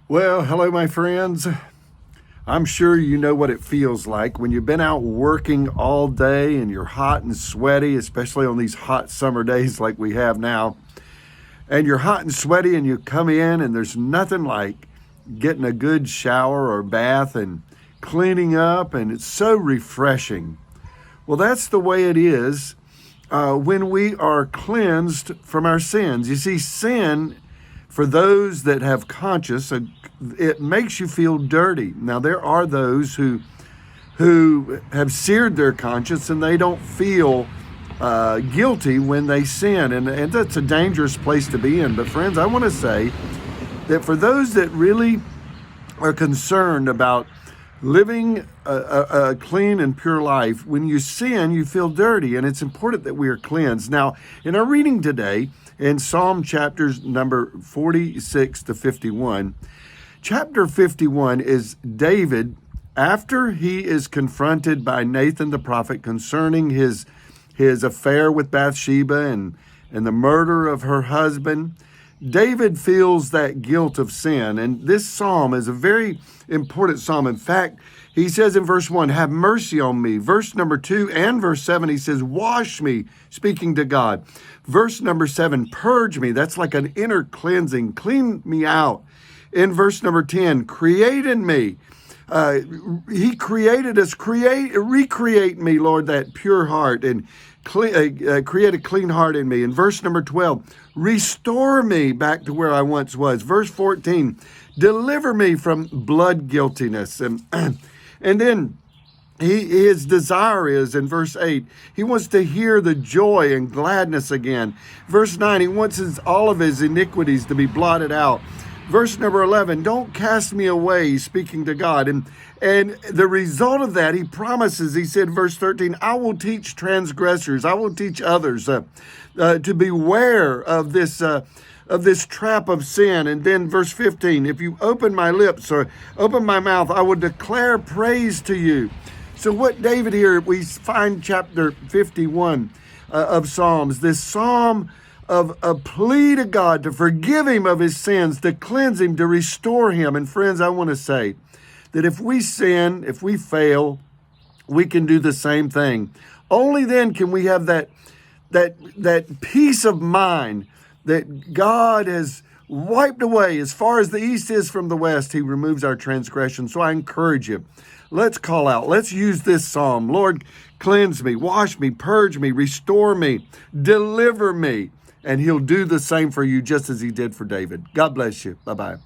Well, hello, my friends. I'm sure you know what it feels like when you've been out working all day and you're hot and sweaty, especially on these hot summer days like we have now. And you're hot and sweaty and you come in and there's nothing like getting a good shower or bath and cleaning up, and it's so refreshing. Well, that's the way it is when we are cleansed from our sins. You see, sin, for those that have conscience, it makes you feel dirty. Now, there are those who have seared their conscience and they don't feel guilty when they sin, and that's a dangerous place to be in. But friends, I want to say that for those that really are concerned about living a clean and pure life, when you sin, you feel dirty, and it's important that we are cleansed. Now, in our reading today, in Psalm chapters number 46 to 51, chapter 51 is David, after he is confronted by Nathan the prophet concerning his affair with Bathsheba and the murder of her husband. David feels that guilt of sin, and this psalm is a very important psalm. In fact, he says in verse 1, have mercy on me. Verse number 2 and verse 7, he says, wash me, speaking to God. Verse number 7, purge me. That's like an inner cleansing. Clean me out. In verse number 10, create in me. He created us. Recreate me, Lord, that pure heart, and create a clean heart in me. In verse number 12, restore me back to where I once was. Verse 14, deliver me from blood guiltiness. And then his desire is, in verse 8, he wants to hear the joy and gladness again. Verse 9, he wants all of his iniquities to be blotted out. Verse number 11, don't cast me away, speaking to God. And the result of that, he promises, he said, verse 13, I will teach transgressors, I will teach others to beware of this trap of sin. And then verse 15, if you open my lips or open my mouth, I will declare praise to you. So what David here, we find chapter 51 of Psalms, this psalm of a plea to God to forgive him of his sins, to cleanse him, to restore him. And friends, I want to say that if we sin, if we fail, we can do the same thing. Only then can we have that peace of mind that God has wiped away. As far as the east is from the west, he removes our transgression. So I encourage you, let's call out. Let's use this psalm. Lord, cleanse me, wash me, purge me, restore me, deliver me. And he'll do the same for you just as he did for David. God bless you. Bye-bye.